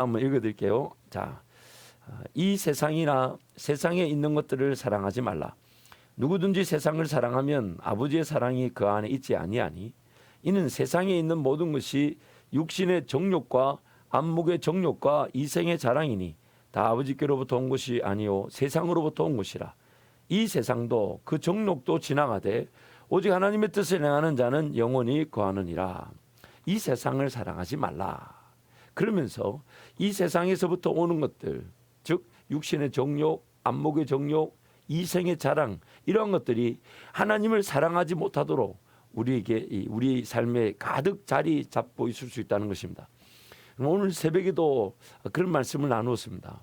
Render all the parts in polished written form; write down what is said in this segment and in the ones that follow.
한번 읽어드릴게요. 자, 이 세상이나 세상에 있는 것들을 사랑하지 말라. 누구든지 세상을 사랑하면 아버지의 사랑이 그 안에 있지 아니하니 이는 세상에 있는 모든 것이 육신의 정욕과 안목의 정욕과 이생의 자랑이니 다 아버지께로부터 온 것이 아니요 세상으로부터 온 것이라. 이 세상도 그 정욕도 지나가되 오직 하나님의 뜻을 행하는 자는 영원히 거하느니라. 이 세상을 사랑하지 말라. 그러면서 이 세상에서부터 오는 것들, 즉 육신의 정욕, 안목의 정욕, 이생의 자랑, 이러한 것들이 하나님을 사랑하지 못하도록 우리에게 우리 삶에 가득 자리 잡고 있을 수 있다는 것입니다. 오늘 새벽에도 그런 말씀을 나누었습니다.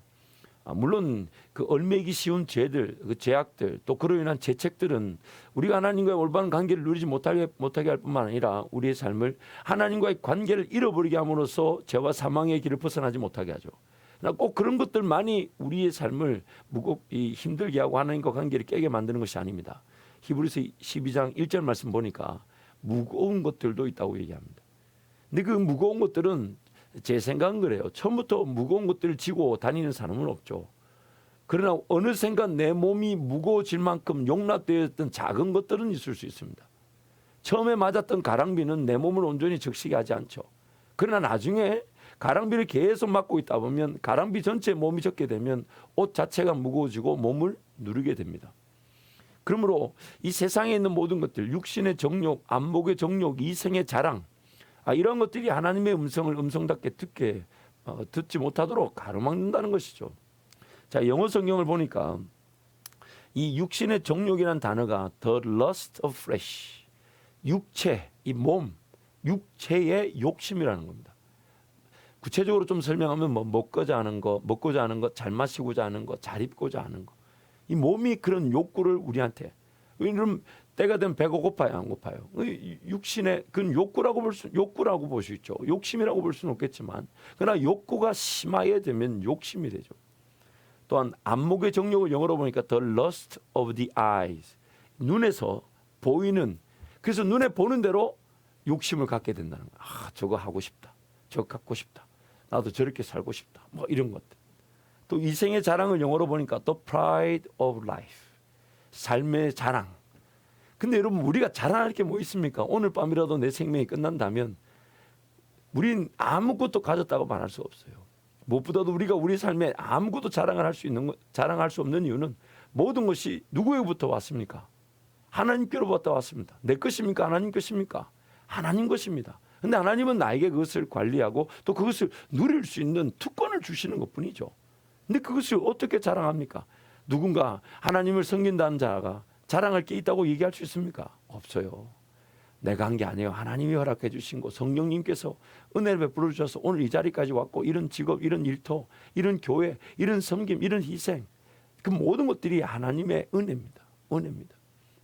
물론 그 얼매기 쉬운 죄들, 그 죄악들, 또 그로 인한 죄책들은 우리가 하나님과의 올바른 관계를 누리지 못하게 할 뿐만 아니라 우리의 삶을 하나님과의 관계를 잃어버리게 함으로써 죄와 사망의 길을 벗어나지 못하게 하죠. 꼭 그런 것들만이 우리의 삶을 무겁게 힘들게 하고 하나님과 관계를 깨게 만드는 것이 아닙니다. 히브리서 12장 1절 말씀 보니까 무거운 것들도 있다고 얘기합니다. 근데 그 무거운 것들은 제 생각은 그래요. 처음부터 무거운 것들을 지고 다니는 사람은 없죠. 그러나 어느샌가 내 몸이 무거워질 만큼 용납되었던 작은 것들은 있을 수 있습니다. 처음에 맞았던 가랑비는 내 몸을 온전히 적시게 하지 않죠. 그러나 나중에 가랑비를 계속 맞고 있다 보면 가랑비 전체에 몸이 젖게 되면 옷 자체가 무거워지고 몸을 누르게 됩니다. 그러므로 이 세상에 있는 모든 것들, 육신의 정욕, 안목의 정욕, 이생의 자랑, 이런 것들이 하나님의 음성을 음성답게 듣지 못하도록 가로막는다는 것이죠. 자, 영어 성경을 보니까 이 육신의 정욕이라는 단어가 the lust of flesh, 육체, 이 몸, 육체의 욕심이라는 겁니다. 구체적으로 좀 설명하면 먹고자 하는 거, 잘 마시고자 하는 거, 잘 입고자 하는 거. 이 몸이 그런 욕구를 우리한테, 왜냐면 때가 되면 배가 고파요, 안 고파요? 육신의 그건 욕구라고 볼 수 있죠. 욕심이라고 볼 수는 없겠지만, 그러나 욕구가 심하게 되면 욕심이 되죠. 또한 안목의 정욕을 영어로 보니까 the lust of the eyes, 눈에서 보이는, 그래서 눈에 보는 대로 욕심을 갖게 된다는 거예요. 저거 하고 싶다, 저거 갖고 싶다, 나도 저렇게 살고 싶다, 뭐 이런 것들. 또 이생의 자랑을 영어로 보니까 the pride of life, 삶의 자랑. 근데 여러분, 우리가 자랑할 게 뭐 있습니까? 오늘 밤이라도 내 생명이 끝난다면 우린 아무것도 가졌다고 말할 수 없어요. 무엇보다도 우리가 우리 삶에 아무것도 자랑할 수 없는 이유는 모든 것이 누구에게부터 왔습니까? 하나님께로부터 왔습니다. 내 것입니까? 하나님 것입니까? 하나님 것입니다. 근데 하나님은 나에게 그것을 관리하고 또 그것을 누릴 수 있는 특권을 주시는 것뿐이죠. 근데 그것을 어떻게 자랑합니까? 누군가 하나님을 섬긴다는 자가 자랑할 게 있다고 얘기할 수 있습니까? 없어요. 내가 한 게 아니에요. 하나님이 허락해 주신 거, 성령님께서 은혜를 베풀어 주셔서 오늘 이 자리까지 왔고, 이런 직업, 이런 일터, 이런 교회, 이런 섬김, 이런 희생, 그 모든 것들이 하나님의 은혜입니다. 은혜입니다.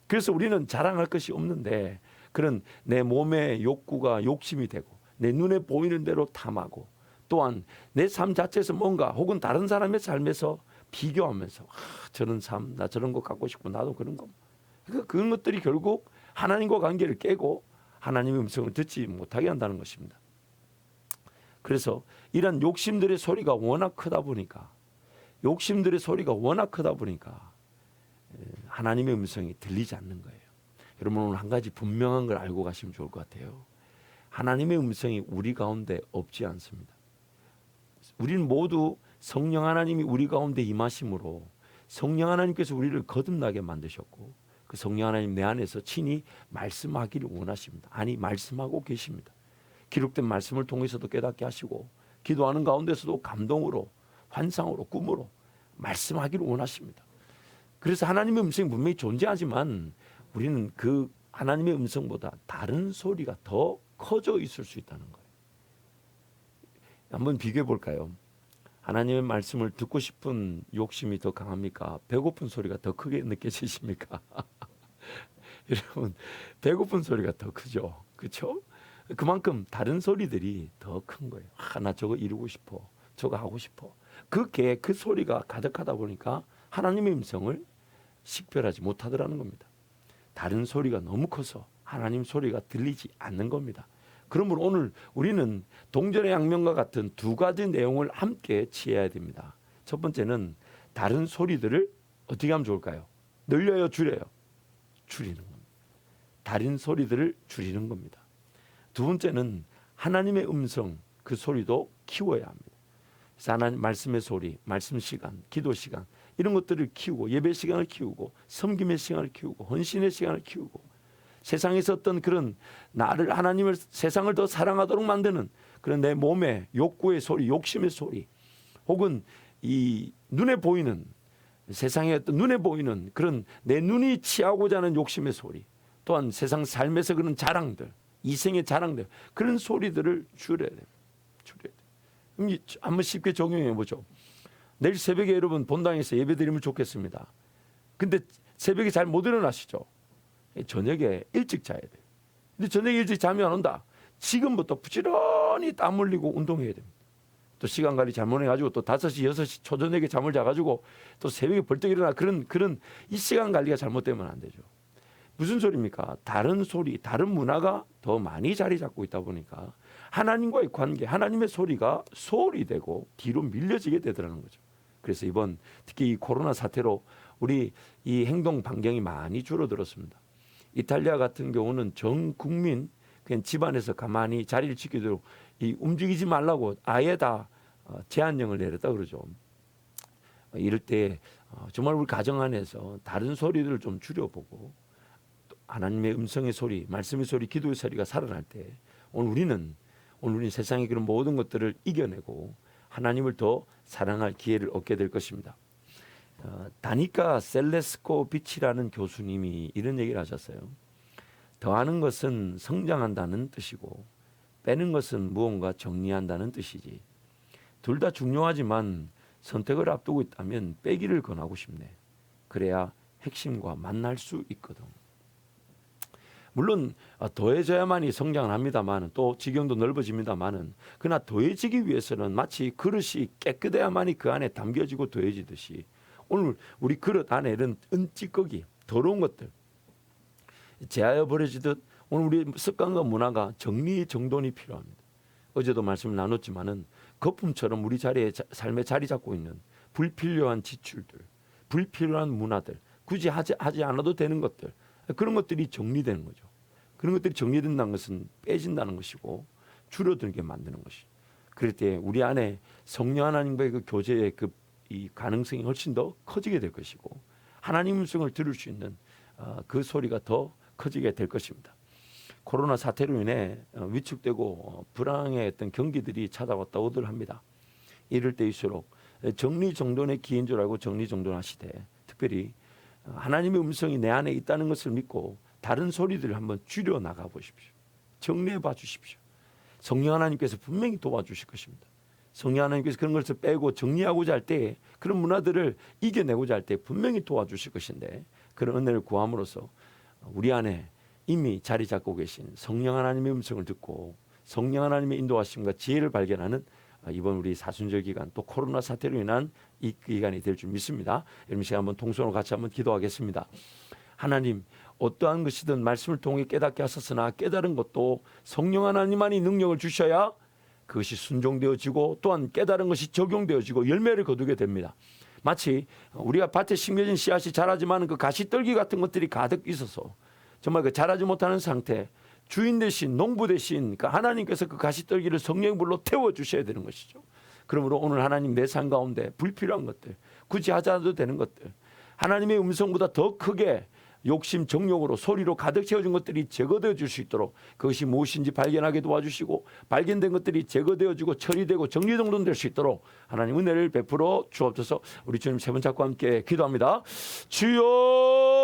그래서 우리는 자랑할 것이 없는데 그런 내 몸의 욕구가 욕심이 되고 내 눈에 보이는 대로 탐하고, 또한 내 삶 자체에서 뭔가 혹은 다른 사람의 삶에서 비교하면서 저런 삶, 나 저런 거 갖고 싶고 나도 그런 거. 그러니까 그런 것들이 결국 하나님과 관계를 깨고 하나님의 음성을 듣지 못하게 한다는 것입니다. 그래서 이런 욕심들의 소리가 워낙 크다 보니까 하나님의 음성이 들리지 않는 거예요. 여러분, 오늘 한 가지 분명한 걸 알고 가시면 좋을 것 같아요. 하나님의 음성이 우리 가운데 없지 않습니다. 우리는 모두 성령 하나님이 우리 가운데 임하심으로 성령 하나님께서 우리를 거듭나게 만드셨고, 그 성령 하나님 내 안에서 친히 말씀하기를 원하십니다. 아니, 말씀하고 계십니다. 기록된 말씀을 통해서도 깨닫게 하시고, 기도하는 가운데서도 감동으로, 환상으로, 꿈으로 말씀하기를 원하십니다. 그래서 하나님의 음성이 분명히 존재하지만 우리는 그 하나님의 음성보다 다른 소리가 더 커져 있을 수 있다는 거예요. 한번 비교해 볼까요? 하나님의 말씀을 듣고 싶은 욕심이 더 강합니까? 배고픈 소리가 더 크게 느껴지십니까? 여러분, 배고픈 소리가 더 크죠. 그렇죠? 그만큼 다른 소리들이 더 큰 거예요. 나 저거 이루고 싶어, 저거 하고 싶어. 그 소리가 가득하다 보니까 하나님의 음성을 식별하지 못하더라는 겁니다. 다른 소리가 너무 커서 하나님 소리가 들리지 않는 겁니다. 그러므로 오늘 우리는 동전의 양면과 같은 두 가지 내용을 함께 취해야 됩니다. 첫 번째는 다른 소리들을 어떻게 하면 좋을까요? 늘려요, 줄여요? 줄이는 겁니다. 다른 소리들을 줄이는 겁니다. 두 번째는 하나님의 음성, 그 소리도 키워야 합니다. 그래서 하나님 말씀의 소리, 말씀 시간, 기도 시간 이런 것들을 키우고 예배 시간을 키우고 섬김의 시간을 키우고 헌신의 시간을 키우고 세상에서 어떤 그런 나를 하나님을 세상을 더 사랑하도록 만드는 그런 내 몸의 욕구의 소리, 욕심의 소리 혹은 이 눈에 보이는 세상에 어떤 눈에 보이는 그런 내 눈이 취하고자 하는 욕심의 소리 또한 세상 삶에서 그런 자랑들 이생의 자랑들 그런 소리들을 줄여야 돼요. 줄여야 돼요. 한번 쉽게 적용해 보죠. 내일 새벽에 여러분 본당에서 예배 드리면 좋겠습니다. 근데 새벽에 잘 못 일어나시죠. 저녁에 일찍 자야 돼요. 근데 저녁에 일찍 잠이 안 온다. 지금부터 부지런히 땀 흘리고 운동해야 됩니다. 또 시간 관리 잘못해가지고 또 5시, 6시 초저녁에 잠을 자가지고 또 새벽에 벌떡 일어나 그런 이 시간 관리가 잘못되면 안 되죠. 무슨 소리입니까? 다른 소리, 다른 문화가 더 많이 자리 잡고 있다 보니까 하나님과의 관계, 하나님의 소리가 소홀히 되고 뒤로 밀려지게 되더라는 거죠. 그래서 이번 특히 이 코로나 사태로 우리 이 행동 반경이 많이 줄어들었습니다. 이탈리아 같은 경우는 전 국민 그냥 집안에서 가만히 자리를 지키도록 이 움직이지 말라고 아예 다 제한령을 내렸다 그러죠. 이럴 때 정말 우리 가정 안에서 다른 소리들을 좀 줄여보고 하나님의 음성의 소리, 말씀의 소리, 기도의 소리가 살아날 때 오늘 우리는 세상의 그런 모든 것들을 이겨내고 하나님을 더 사랑할 기회를 얻게 될 것입니다. 다니카 셀레스코비치라는 교수님이 이런 얘기를 하셨어요. 더하는 것은 성장한다는 뜻이고 빼는 것은 무언가 정리한다는 뜻이지. 둘 다 중요하지만 선택을 앞두고 있다면 빼기를 권하고 싶네. 그래야 핵심과 만날 수 있거든. 물론 더해져야만이 성장을 합니다만 또 지경도 넓어집니다만은 그러나 더해지기 위해서는 마치 그릇이 깨끗해야만이 그 안에 담겨지고 더해지듯이 오늘 우리 그릇 안에 이런 은찌꺼기 더러운 것들 제하여 버려지듯 오늘 우리 습관과 문화가 정리정돈이 필요합니다. 어제도 말씀을 나눴지만은 거품처럼 우리 자리에 삶에 자리 잡고 있는 불필요한 지출들, 불필요한 문화들, 굳이 하지 않아도 되는 것들 그런 것들이 정리되는 거죠. 그런 것들이 정리된다는 것은 빼진다는 것이고 줄어들게 만드는 것이죠. 그럴 때 우리 안에 성령 하나님과의 그 교제의 이 가능성이 훨씬 더 커지게 될 것이고 하나님 음성을 들을 수 있는 그 소리가 더 커지게 될 것입니다. 코로나 사태로 인해 위축되고 불황의 경기들이 찾아왔다고들 합니다. 이럴 때일수록 정리정돈의 기회인 줄 알고 정리정돈하시되 특별히 하나님의 음성이 내 안에 있다는 것을 믿고 다른 소리들을 한번 줄여 나가 보십시오. 정리해 봐 주십시오. 성령 하나님께서 분명히 도와주실 것입니다. 성령 하나님께서 그런 것을 빼고 정리하고자 할 때 그런 문화들을 이겨내고자 할 때 분명히 도와주실 것인데 그런 은혜를 구함으로써 우리 안에 이미 자리 잡고 계신 성령 하나님의 음성을 듣고 성령 하나님의 인도하심과 지혜를 발견하는 이번 우리 사순절 기간 또 코로나 사태로 인한 이 기간이 될 줄 믿습니다. 여러분 시간 한번 통성으로 같이 한번 기도하겠습니다. 하나님 어떠한 것이든 말씀을 통해 깨닫게 하셨으나 깨달은 것도 성령 하나님만이 능력을 주셔야 그것이 순종되어지고 또한 깨달은 것이 적용되어지고 열매를 거두게 됩니다. 마치 우리가 밭에 심겨진 씨앗이 자라지만 그 가시떨기 같은 것들이 가득 있어서 정말 그 자라지 못하는 상태 주인 대신 농부 대신 하나님께서 그 가시떨기를 성령의 불로 태워주셔야 되는 것이죠. 그러므로 오늘 하나님 내 삶 가운데 불필요한 것들 굳이 하지 않아도 되는 것들 하나님의 음성보다 더 크게 욕심, 정욕으로 소리로 가득 채워진 것들이 제거되어 줄 수 있도록 그것이 무엇인지 발견하게 도와주시고 발견된 것들이 제거되어지고 처리되고 정리정돈될 수 있도록 하나님 은혜를 베풀어 주옵소서. 우리 주님 세 번 잡고 함께 기도합니다. 주여